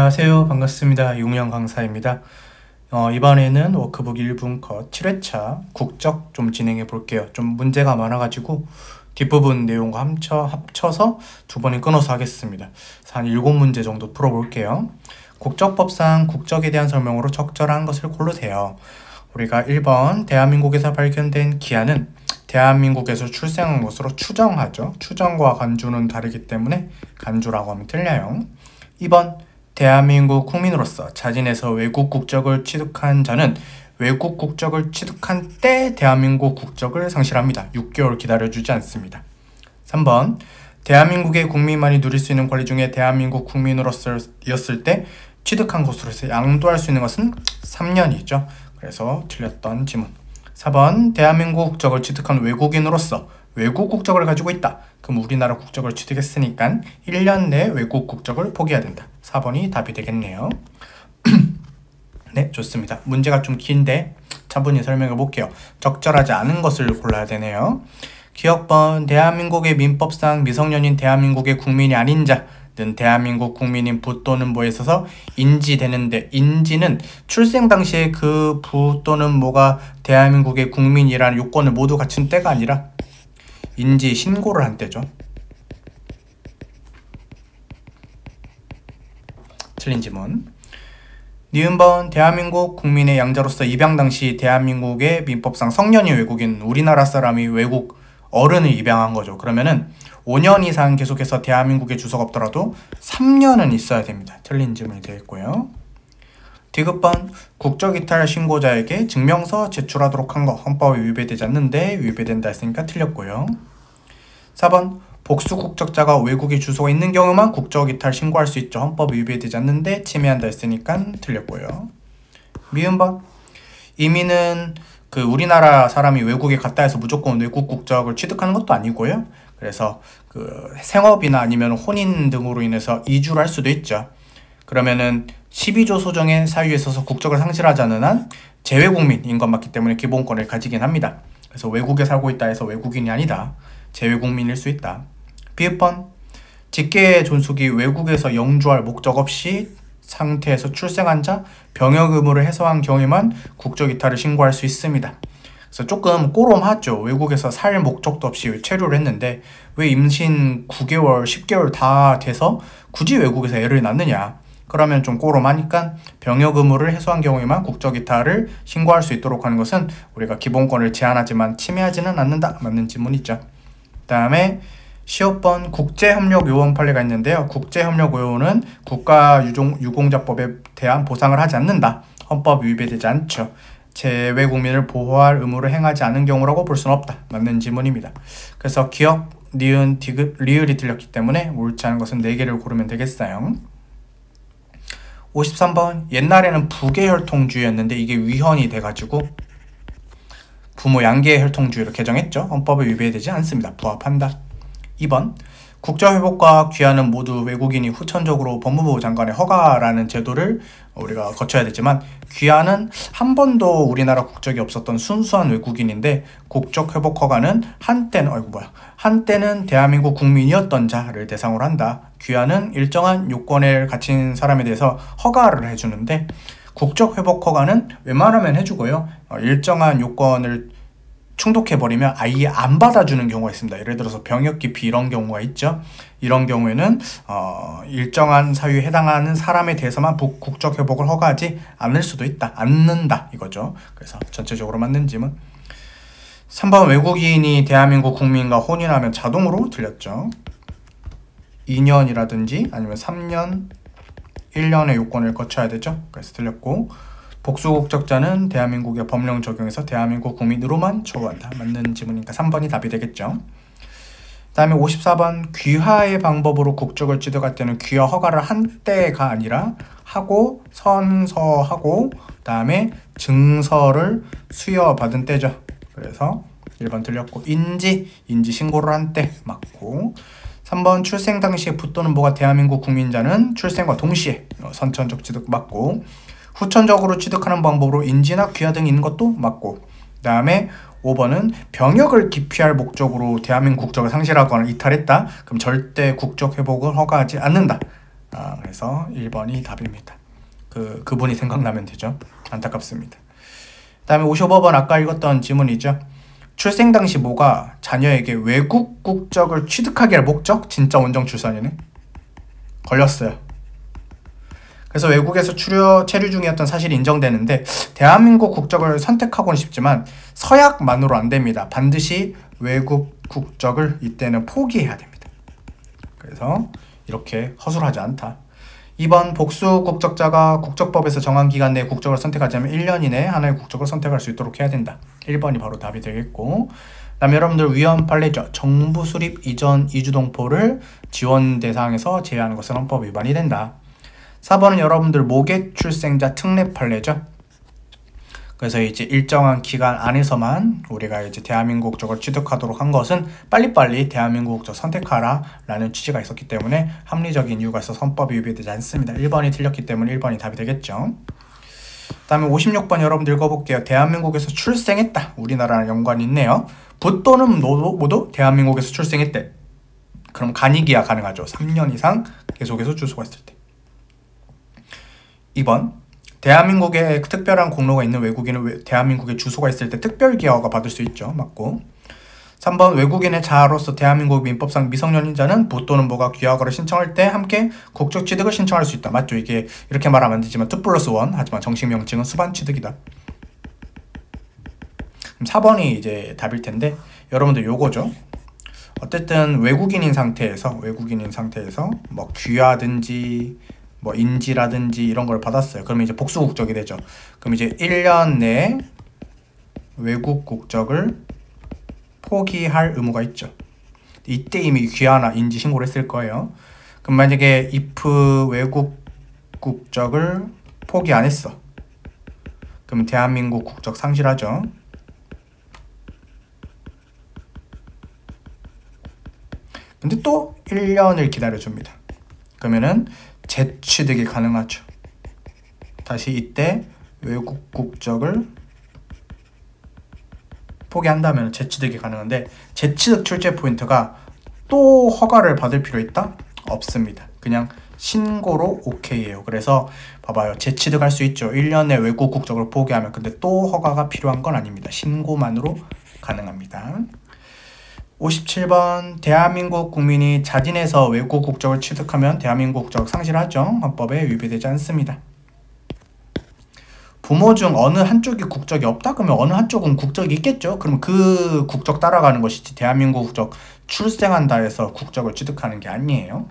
안녕하세요. 반갑습니다. 용영 강사입니다. 이번에는 워크북 1분 컷 7회차 국적 좀 진행해 볼게요. 좀 문제가 많아가지고 뒷부분 내용과 합쳐서 두 번에 끊어서 하겠습니다. 한 7문제 정도 풀어볼게요. 국적법상 국적에 대한 설명으로 적절한 것을 고르세요. 우리가 1번 대한민국에서 발견된 기한은 대한민국에서 출생한 것으로 추정하죠. 추정과 간주는 다르기 때문에 간주라고 하면 틀려요. 2번 대한민국 국민으로서 자진해서 외국 국적을 취득한 자는 외국 국적을 취득한 때 대한민국 국적을 상실합니다. 6개월 기다려주지 않습니다. 3번 대한민국의 국민만이 누릴 수 있는 권리 중에 대한민국 국민으로서였을 때 취득한 것으로서 양도할 수 있는 것은 3년이죠. 그래서 틀렸던 지문. 4번 대한민국 국적을 취득한 외국인으로서 외국 국적을 가지고 있다. 그럼 우리나라 국적을 취득했으니까 1년 내에 외국 국적을 포기해야 된다. 4번이 답이 되겠네요. 네, 좋습니다. 문제가 좀 긴데 차분히 설명해 볼게요. 적절하지 않은 것을 골라야 되네요. 기억번 대한민국의 민법상 미성년인 대한민국의 국민이 아닌 자는 대한민국 국민인 부 또는 뭐에 있어서 인지되는데, 인지는 출생 당시에 그 부 또는 뭐가 대한민국의 국민이라는 요건을 모두 갖춘 때가 아니라 인지 신고를 한 때죠. 틀린 지문. 니은번 대한민국 국민의 양자로서 입양 당시 대한민국의 민법상 성년이 외국인 우리나라 사람이 외국 어른을 입양한 거죠. 그러면은 5년 이상 계속해서 대한민국에 주소가 없더라도 3년은 있어야 됩니다. 틀린 질문이 되겠고요. 디귿번 국적이탈 신고자에게 증명서 제출하도록 한 거 헌법에 위배되지 않는데 위배된다 했으니까 틀렸고요. 4번 복수 국적자가 외국에 주소가 있는 경우만 국적이탈 신고할 수 있죠. 헌법에 위배되지 않는데 침해한다 했으니까 틀렸고요. 미음번 이민은 우리나라 사람이 외국에 갔다 해서 무조건 외국 국적을 취득하는 것도 아니고요. 그래서 생업이나 아니면 혼인 등으로 인해서 이주를 할 수도 있죠. 그러면은 12조 소정의 사유에 있어서 국적을 상실하지 않는 한 재외국민인 것 맞기 때문에 기본권을 가지긴 합니다. 그래서 외국에 살고 있다 해서 외국인이 아니다. 재외국민일 수 있다. 비읍번 직계 존속이 외국에서 영주할 목적 없이 상태에서 출생한 자 병역 의무를 해소한 경우에만 국적이탈을 신고할 수 있습니다. 그래서 조금 꼬롬하죠. 외국에서 살 목적도 없이 체류를 했는데 왜 임신 9개월, 10개월 다 돼서 굳이 외국에서 애를 낳느냐. 그러면 좀 꼬롬하니까 병역 의무를 해소한 경우에만 국적이탈을 신고할 수 있도록 하는 것은 우리가 기본권을 제한하지만 침해하지는 않는다. 맞는 지문이죠. 그 다음에 15번 국제협력요원 판례가 있는데요. 국제협력요원은 국가유공자법에 대한 보상을 하지 않는다. 헌법 위배되지 않죠. 재외국민을 보호할 의무를 행하지 않은 경우라고 볼 수는 없다. 맞는 지문입니다. 그래서 기억, 니은, 디귿, 리을이 틀렸기 때문에 옳지 않은 것은 4개를 고르면 되겠어요. 53번 옛날에는 부계혈통주의였는데 이게 위헌이 돼가지고 부모 양계 혈통주의로 개정했죠. 헌법에 위배되지 않습니다. 부합한다. 2번 국적회복과 귀환은 모두 외국인이 후천적으로 법무부 장관의 허가라는 제도를 우리가 거쳐야 되지만 귀환은 한 번도 우리나라 국적이 없었던 순수한 외국인인데 국적회복 허가는 한때는 대한민국 국민이었던 자를 대상으로 한다. 귀환은 일정한 요건을 갖춘 사람에 대해서 허가를 해주는데 국적회복 허가는 웬만하면 해주고요. 일정한 요건을 충족해버리면 아예 안 받아주는 경우가 있습니다. 예를 들어서 병역 기피 이런 경우가 있죠. 이런 경우에는 일정한 사유에 해당하는 사람에 대해서만 국적 회복을 허가하지 않을 수도 있다. 않는다 이거죠. 그래서 전체적으로 맞는 지문. 3번 외국인이 대한민국 국민과 혼인하면 자동으로 틀렸죠. 2년이라든지 아니면 3년, 1년의 요건을 거쳐야 되죠. 그래서 틀렸고 복수국적자는 대한민국의 법령 적용에서 대한민국 국민으로만 처우한다. 맞는 지문이니까 3번이 답이 되겠죠. 그 다음에 54번 귀화의 방법으로 국적을 취득할 때는 귀화 허가를 한 때가 아니라 하고 선서하고 그 다음에 증서를 수여받은 때죠. 그래서 1번 틀렸고 인지 신고를 한 때 맞고 3번 출생 당시에 부 또는 뭐가 대한민국 국민자는 출생과 동시에 선천적 취득 맞고 후천적으로 취득하는 방법으로 인지나 귀화 등이 있는 것도 맞고 그 다음에 5번은 병역을 기피할 목적으로 대한민국 국적을 상실하거나 이탈했다. 그럼 절대 국적 회복을 허가하지 않는다. 그래서 1번이 답입니다. 그분이 생각나면 되죠. 안타깝습니다. 그 다음에 55번 아까 읽었던 지문이죠. 출생 당시 모가 자녀에게 외국 국적을 취득하기 할 목적? 진짜 원정 출산이네. 걸렸어요. 그래서 외국에서 체류 중이었던 사실이 인정되는데 대한민국 국적을 선택하고는 싶지만 서약만으로 안 됩니다. 반드시 외국 국적을 이때는 포기해야 됩니다. 그래서 이렇게 허술하지 않다. 2번 복수 국적자가 국적법에서 정한 기간 내에 국적을 선택하지 않으면 1년 이내에 하나의 국적을 선택할 수 있도록 해야 된다. 1번이 바로 답이 되겠고, 그 다음에 여러분들 위헌 판례죠. 정부 수립 이전 이주동포를 지원 대상에서 제외하는 것은 헌법 위반이 된다. 4번은 여러분들 모계 출생자 특례 판례죠. 그래서 이제 일정한 기간 안에서만 우리가 이제 대한민국 국적을 취득하도록 한 것은 빨리빨리 대한민국 국적 선택하라 라는 취지가 있었기 때문에 합리적인 이유가 있어서 헌법이 위배되지 않습니다. 1번이 틀렸기 때문에 1번이 답이 되겠죠. 그 다음에 56번 여러분들 읽어볼게요. 대한민국에서 출생했다. 우리나라랑 연관이 있네요. 부 또는 모두 대한민국에서 출생했대. 그럼 간이기야 가능하죠. 3년 이상 계속해서 주소가 있을 때. 2번 대한민국에 특별한 공로가 있는 외국인은 대한민국에 주소가 있을 때 특별기여가 받을 수 있죠. 맞고. 3번 외국인의 자아로서 대한민국 민법상 미성년인 자는 부 또는 모가 귀화거를 신청할 때 함께 국적 취득을 신청할 수 있다. 맞죠? 이게 이렇게 말하면 안 되지만 2+1 하지만 정식 명칭은 수반 취득이다. 그럼 4번이 이제 답일 텐데 여러분들 요거죠. 어쨌든 외국인인 상태에서 뭐 귀화든지 뭐 인지라든지 이런 걸 받았어요. 그러면 이제 복수 국적이 되죠. 그럼 이제 1년 내에 외국 국적을 포기할 의무가 있죠. 이때 이미 귀화나 인지 신고를 했을 거예요. 그럼 만약에 if 외국 국적을 포기 안 했어. 그러면 대한민국 국적 상실하죠. 근데 또 1년을 기다려줍니다. 그러면은 재취득이 가능하죠. 다시 이때 외국 국적을 포기한다면 재취득이 가능한데 재취득 출제 포인트가 또 허가를 받을 필요 있다? 없습니다. 그냥 신고로 오케이예요. 그래서 봐봐요. 재취득할 수 있죠. 1년에 외국 국적을 포기하면. 근데 또 허가가 필요한 건 아닙니다. 신고만으로 가능합니다. 57번 대한민국 국민이 자진해서 외국 국적을 취득하면 대한민국 국적 상실하죠. 헌법에 위배되지 않습니다. 부모 중 어느 한쪽이 국적이 없다? 그러면 어느 한쪽은 국적이 있겠죠. 그럼 그 국적 따라가는 것이지 대한민국 국적 출생한다 해서 국적을 취득하는 게 아니에요.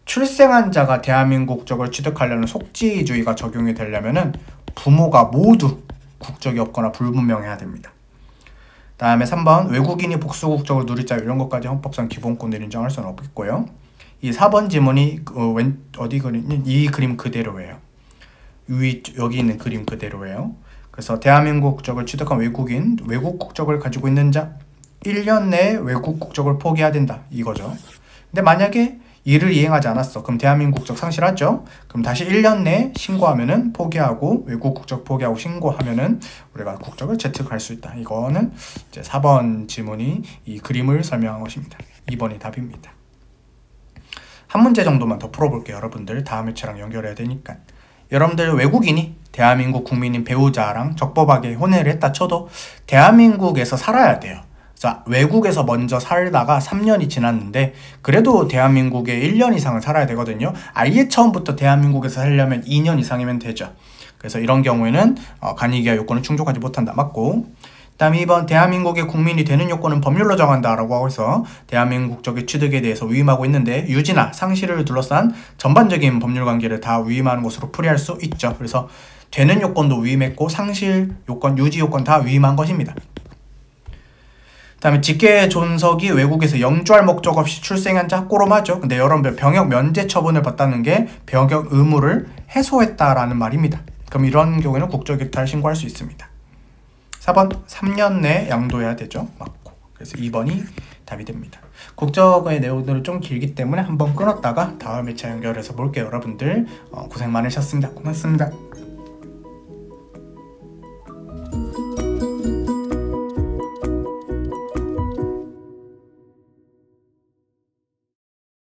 출생한 자가 대한민국 국적을 취득하려는 속지주의가 적용이 되려면은 부모가 모두 국적이 없거나 불분명해야 됩니다. 다음에 3번 외국인이 복수 국적을 누릴 자 이런 것까지 헌법상 기본권을 인정할 수는 없겠고요. 이 4번 지문이 어디 그림이 이 그림 그대로예요. 여기 있는 그림 그대로예요. 그래서 대한민국 국적을 취득한 외국인, 외국 국적을 가지고 있는 자 1년 내에 외국 국적을 포기해야 된다 이거죠. 근데 만약에 이를 이행하지 않았어. 그럼 대한민국 국적 상실하죠. 그럼 다시 1년 내에 신고하면은 포기하고 외국 국적 포기하고 신고하면은 우리가 국적을 재특할 수 있다. 이거는 이제 4번 지문이 이 그림을 설명한 것입니다. 2번이 답입니다. 한 문제 정도만 더 풀어볼게요. 여러분들 다음 회차랑 연결해야 되니까. 여러분들 외국인이 대한민국 국민인 배우자랑 적법하게 혼외를 했다 쳐도 대한민국에서 살아야 돼요. 그래서 외국에서 먼저 살다가 3년이 지났는데 그래도 대한민국에 1년 이상을 살아야 되거든요. 아예 처음부터 대한민국에서 살려면 2년 이상이면 되죠. 그래서 이런 경우에는 간이기하 요건을 충족하지 못한다. 맞고. 그 다음에 2번 대한민국의 국민이 되는 요건은 법률로 정한다라고 하고 있어 대한민국 국적의 취득에 대해서 위임하고 있는데 유지나 상실을 둘러싼 전반적인 법률관계를 다 위임하는 것으로 풀이할 수 있죠. 그래서 되는 요건도 위임했고 상실 요건, 유지 요건 다 위임한 것입니다. 그 다음에 직계 존속이 외국에서 영주할 목적 없이 출생한 자 꼬롬하죠. 근데 여러분들 병역 면제 처분을 받다는 게 병역 의무를 해소했다라는 말입니다. 그럼 이런 경우에는 국적 이탈 신고할 수 있습니다. 4번 3년 내에 양도해야 되죠. 맞고. 그래서 2번이 답이 됩니다. 국적의 내용들은 좀 길기 때문에 한번 끊었다가 다음 회차 연결해서 볼게요. 여러분들 고생 많으셨습니다. 고맙습니다.